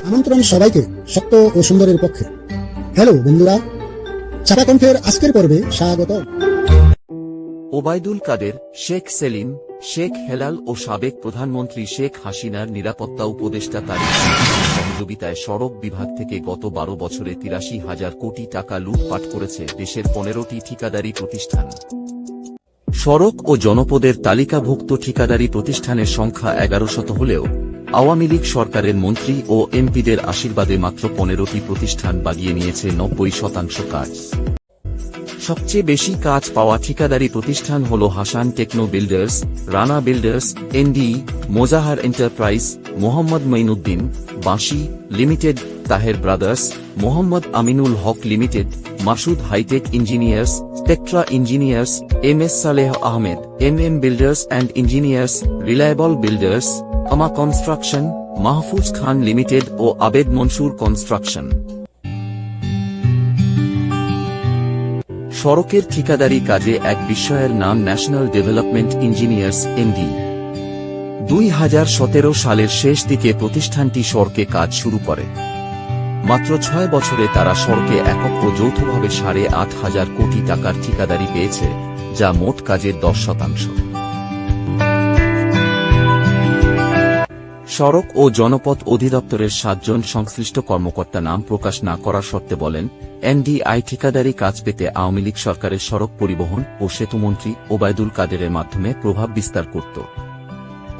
আমন্ত্রণ সবাইকে সত্য ও সুন্দরের পক্ষে। হ্যালো বন্ধুরা, চাপা কণ্ঠের আজকের পর্বে স্বাগত। ওবায়দুল কাদের, শেখ সেলিম, শেখ হেলাল ও সাবেক প্রধানমন্ত্রী শেখ হাসিনার নিরাপত্তা উপদেষ্টা তারিক আহমেদের সহযোগিতায় সড়ক বিভাগ থেকে গত 12 বছরে ৮৩,০০০ কোটি টাকা লুটপাট করেছে দেশের 15টি ঠিকাদারি প্রতিষ্ঠান। সড়ক ও জনপদের তালিকাভুক্ত ঠিকাদারি প্রতিষ্ঠানের সংখ্যা ১১০০ হলেও আওয়ামী লীগ সরকারের মন্ত্রী ও এমপিদের আশীর্বাদে মাত্র 15টি প্রতিষ্ঠান বাগিয়ে নিয়েছে ৯০% কাজ। সবচেয়ে বেশি কাজ পাওয়া ঠিকাদারি প্রতিষ্ঠান হল Hasan Techno Builders, Rana Builders, NDE, Mozahar Enterprise, Mohammad Mainuddin, Banshi Limited, Taher Brothers, Mohammad Aminul Haque Limited, Masud Hitech Engineers, Spectra Engineers, MS Saleh Ahmed, MM Builders and Engineers, Reliable Builders, Ama Construction, Mahfuz Khan Limited ও আবেদ মনসুর কনস্ট্রাকশন। সড়কের ঠিকাদারি কাজে এক বিস্ময়ের নাম ন্যাশনাল ডেভেলপমেন্ট ইঞ্জিনিয়ার্স এনডি। ২০১৭ সালের শেষ দিকে প্রতিষ্ঠানটি সড়কে কাজ শুরু করে। মাত্র ৬ বছরে তারা সড়কে একক ও যৌথভাবে ৮,৫০০ কোটি টাকার ঠিকাদারি পেয়েছে, যা মোট কাজের ১০%। সড়ক ও জনপথ অধিদপ্তরের ৭ জন সংশ্লিষ্ট কর্মকর্তা নাম প্রকাশ না করার শর্তে বলেন, এনডিআই ঠিকাদারি কাজ পেতে আওয়ামী লীগ সরকারের সড়ক পরিবহন ও সেতুমন্ত্রী ওবায়দুল কাদেরের মাধ্যমে প্রভাব বিস্তার করত।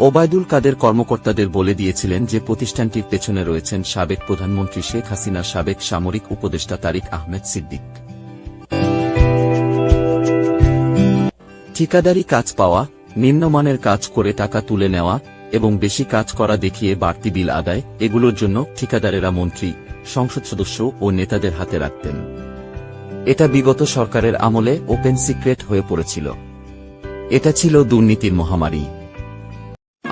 ওবায়দুল কাদের কর্মকর্তাদের বলে দিয়েছিলেন যে প্রতিষ্ঠানটির পেছনে রয়েছেন সাবেক প্রধানমন্ত্রী শেখ হাসিনা, সাবেক সামরিক উপদেষ্টা তারিক আহমেদ সিদ্দিক। ঠিকাদারি কাজ পাওয়া, নিম্নমানের কাজ করে টাকা তুলে নেওয়া এবং বেশি কাজ করা দেখিয়ে বাড়তি বিল আদায়, এগুলোর জন্য ঠিকাদারেরা মন্ত্রী, সংসদ সদস্য ও নেতাদের হাতে রাখতেন। এটা বিগত সরকারের আমলে ওপেন সিক্রেট হয়ে পড়েছিল। এটা ছিল দুর্নীতির মহামারী।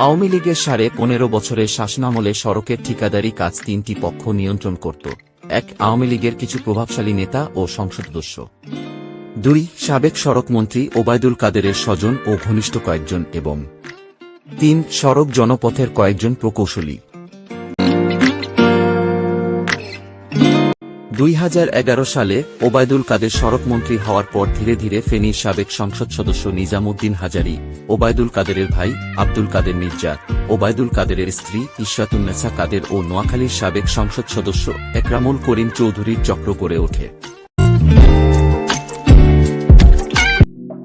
আওয়ামী লীগের ১৫ বছরের শাসনামলে সড়কের ঠিকাদারি কাজ ৩টি পক্ষ নিয়ন্ত্রণ করত। ১. আওয়ামী লীগের কিছু প্রভাবশালী নেতা ও সংসদ সদস্য। ২. সাবেক সড়ক মন্ত্রী ওবায়দুল কাদেরের স্বজন ও ঘনিষ্ঠ কয়েকজন এবং ৩. সড়ক জনপথের কয়েকজন প্রকৌশলী। ২০১১ সালে ওবায়দুল কাদের সড়ক মন্ত্রী হওয়ার পর ধীরে ধীরে ফেনীর সাবেক সংসদ সদস্য নিজামুদ্দিন হাজারী, ওবায়দুল কাদেরের ভাই আব্দুল কাদের মির্জা, ওবায়দুল কাদেরের স্ত্রী ইশরাতুন্নেসা কাদের ও নোয়াখালীর সাবেক সংসদ সদস্য একরামুল করিম চৌধুরীর চক্র গড়ে ওঠে।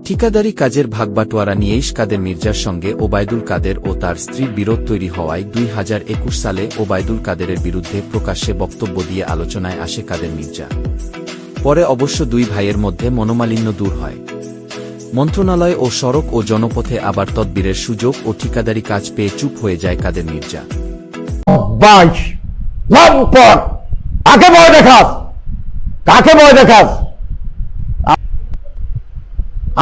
ঠিকাদারি কাজের ভাগবাটোয়ারা নিয়েই কাদের মির্জার সঙ্গে ওবায়দুল কাদের ও তার স্ত্রীর বিরোধ তৈরি হওয়ায় ২০২১ সালে ওবায়দুল কাদেরের বিরুদ্ধে প্রকাশ্যে বক্তব্য দিয়ে আলোচনায় আসে কাদের মির্জা। পরে অবশ্য দুই ভাইয়ের মধ্যে মনোমালিন্য দূর হয়। মন্ত্রণালয় ও সড়ক ও জনপথে আবার তদবিরের সুযোগ ও ঠিকাদারি কাজ পেয়ে চুপ হয়ে যায় কাদের মির্জা। কাকে ভয় দেখাস?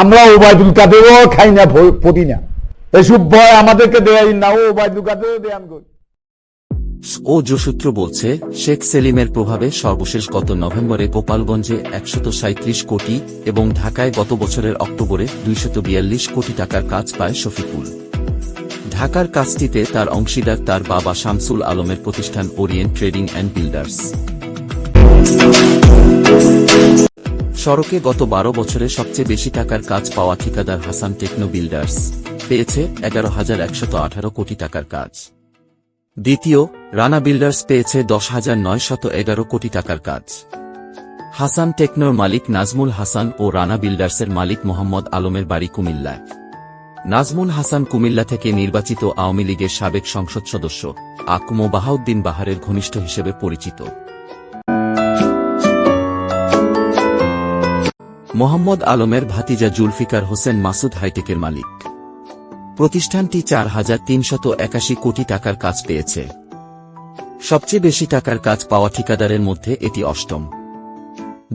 আমরা ওবায়দুল কাদেরও খাই না, পড়ি না, এসব ভয় আমাদেরকে দেয় না। ওবায়দুল কাদেরও দেয়ান করি। ও সূত্র বলছে, শেখ সেলিমের প্রভাবে সর্বশেষ গত নভেম্বরে গোপালগঞ্জে ১৩৭ কোটি এবং ঢাকায় গত বছরের অক্টোবরে ২৪২ কোটি টাকার কাজ পায় শফিকুল। ঢাকার কাজটিতে তার অংশীদার তার বাবা শামসুল আলমের প্রতিষ্ঠান ওরিয়েন্ট ট্রেডিং অ্যান্ড বিল্ডার্স। সড়কে গত ১২ বছরে সবচেয়ে বেশি টাকার কাজ পাওয়া ঠিকাদার হাসান টেকনো বিল্ডার্স, পেয়েছে ১১,১১৮ কোটি টাকার কাজ। দ্বিতীয়, রানা বিল্ডার্স পেয়েছে ১০,৯১১ কোটি টাকার কাজ। হাসান টেকনোর মালিক নাজমুল হাসান ও রানা বিল্ডার্সের মালিক মোহাম্মদ আলমের বাড়ি কুমিল্লায়। নাজমুল হাসান কুমিল্লা থেকে নির্বাচিত আওয়ামী লীগের সাবেক সংসদ সদস্য আকম বাহাউদ্দিন বাহারের ঘনিষ্ঠ হিসেবে পরিচিত। মোহাম্মদ আলমের ভাতিজা জুলফিকার হোসেন মাসুদ হাইটেকের মালিক। প্রতিষ্ঠানটি ৪,৩৮১ কোটি টাকার কাজ পেয়েছে। সবচেয়ে বেশি টাকার কাজ পাওয়া ঠিকাদারের মধ্যে এটি অষ্টম।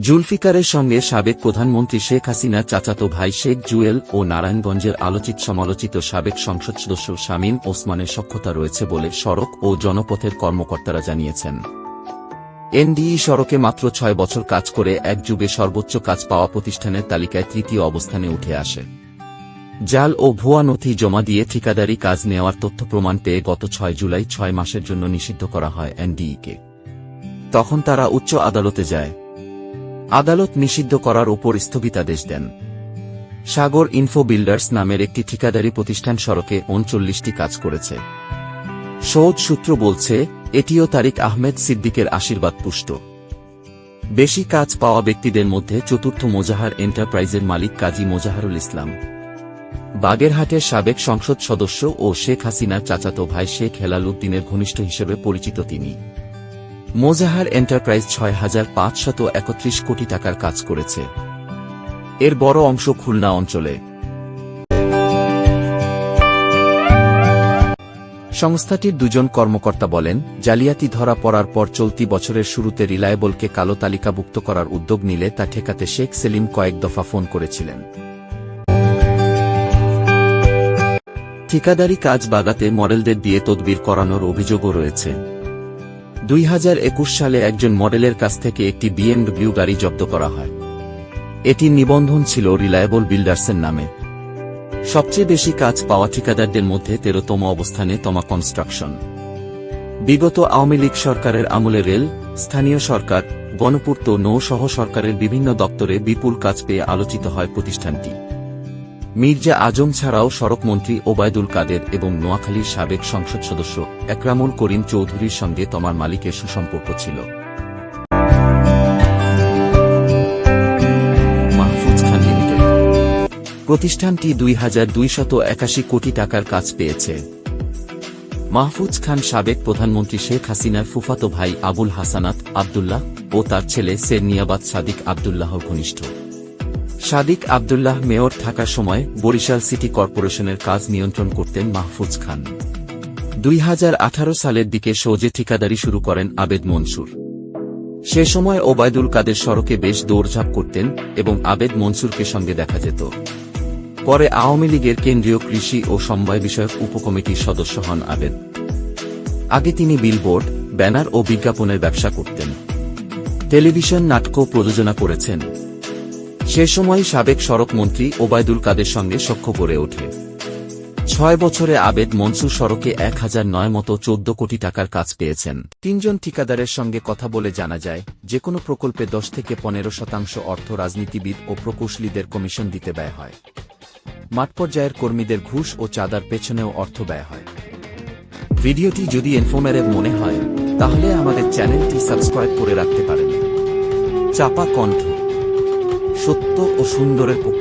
জুলফিকারের সঙ্গে সাবেক প্রধানমন্ত্রী শেখ হাসিনার চাচাতো ভাই শেখ জুয়েল ও নারায়ণগঞ্জের আলোচিত সমালোচিত সাবেক সংসদ সদস্য শামীম ওসমানের সখ্যতা রয়েছে বলে সড়ক ও জনপথের কর্মকর্তারা জানিয়েছেন। এনডিই সড়কে মাত্র ৬ বছর কাজ করে এক যুগে সর্বোচ্চ কাজ পাওয়া প্রতিষ্ঠানের তালিকায় তৃতীয় অবস্থানে উঠে আসে। জাল ও ভুয়া নথি জমা দিয়ে ঠিকাদারি কাজ নেওয়ার তথ্য প্রমাণ পেয়ে গত 6 জুলাই 6 মাসের জন্য নিষিদ্ধ করা হয় এনডিইকে। তখন তারা উচ্চ আদালতে যায়। আদালত নিষিদ্ধ করার উপর স্থগিতাদেশ দেন। সাগর ইনফো বিল্ডার্স নামের একটি ঠিকাদারি প্রতিষ্ঠান সড়কে 39টি কাজ করেছে। সৌদ সূত্র বলছে, এটিও তারিক আহমেদ সিদ্দিকের আশীর্বাদ পুষ্ট। বেশি কাজ পাওয়া ব্যক্তিদের মধ্যে চতুর্থ মোজাহার এন্টারপ্রাইজের মালিক কাজী মোজাহারুল ইসলাম, বাগেরহাটের সাবেক সংসদ সদস্য ও শেখ হাসিনার চাচাতো ভাই শেখ হেলাল উদ্দিনের ঘনিষ্ঠ হিসেবে পরিচিত তিনি। মোজাহার এন্টারপ্রাইজ 6,531 কোটি টাকার কাজ করেছে। এর বড় অংশ খুলনা অঞ্চলে। সংস্থাটির দুজন কর্মকর্তা বলেন, জালিয়াতি ধরা পড়ার পর চলতি বছরের শুরুতে রিলায়েবলকে কালো তালিকাভুক্ত করার উদ্যোগ নিলে তা ঠেকাতে শেখ সেলিম কয়েক দফা ফোন করেছিলেন। ঠিকাদারি কাজ বাগাতে মডেলদের দিয়ে তদবির করানোর অভিযোগও রয়েছে। 2021 সালে একজন মডেলের কাছ থেকে একটি BMW গাড়ি জব্দ করা হয়। এটির নিবন্ধন ছিল রিলায়েবল বিল্ডার্সের নামে। সবচেয়ে বেশি কাজ পাওয়া ঠিকাদারদের মধ্যে 13তম অবস্থানে তমা কনস্ট্রাকশন। বিগত আওয়ামী লীগ সরকারের আমলে রেল, স্থানীয় সরকার, গণপূর্ত নৌ-সহ সরকারের বিভিন্ন দপ্তরে বিপুল কাজ পেয়ে আলোচিত হয় প্রতিষ্ঠানটি। মির্জা আজম ছাড়াও সড়কমন্ত্রী ওবায়দুল কাদের এবং নোয়াখালীর সাবেক সংসদ সদস্য একরামুল করিম চৌধুরীর সঙ্গে তমার মালিকের সুসম্পর্ক ছিল। মাহফুজ খান লিমিটেড প্রতিষ্ঠানটি 2,281 কোটি টাকার কাজ পেয়েছে। মাহফুজ খান সাবেক প্রধানমন্ত্রী শেখ হাসিনার ফুফাতো ভাই আবুল হাসানাত আবদুল্লাহ ও তার ছেলে সেরনিয়াবাদ সাদিক আবদুল্লাহর ঘনিষ্ঠ। সাদিক আবদুল্লাহ মেয়র থাকার সময় বরিশাল সিটি কর্পোরেশনের কাজ নিয়ন্ত্রণ করতেন মাহফুজ খান। 2018 সালের দিকে সৌজে ঠিকাদারি শুরু করেন আবেদ মনসুর। সে সময় ওবায়দুল কাদের সড়কে বেশ দৌড়ঝাঁপ করতেন এবং আবেদ মনসুরকে সঙ্গে দেখা যেত। পরে আওয়ামী লীগের কেন্দ্রীয় কৃষি ও সমবায় বিষয়ক উপকমিটির সদস্য হন আবেদ। আগে তিনি বিলবোর্ড, ব্যানার ও বিজ্ঞাপনের ব্যবসা করতেন। টেলিভিশন নাটকও প্রযোজনা করেছেন। সে সময় সাবেক সড়ক মন্ত্রী ওবায়দুল কাদের সঙ্গে সখ্য গড়ে ওঠে। 6 বছরে আবেদ মনসুর সড়কে 1009 কোটি টাকার কাজ পেয়েছেন। 3 জন ঠিকাদারের সঙ্গে কথা বলে জানা যায়, যে কোনো প্রকল্পে 10 থেকে 15% অর্থ রাজনীতিবিদ ও প্রকৌশলীদের কমিশন দিতে ব্যয় হয়। মাঠ পর্যায়ের কর্মীদের ঘুষ ও চাঁদার পেছনেও অর্থ ব্যয় হয়। ভিডিওটি যদি ইনফরমেটিভ মনে হয় তাহলে আমাদের চ্যানেলটি সাবস্ক্রাইব করে রাখতে পারেন। চাপা কণ্ঠ, সত্য ও সুন্দরের পক্ষে।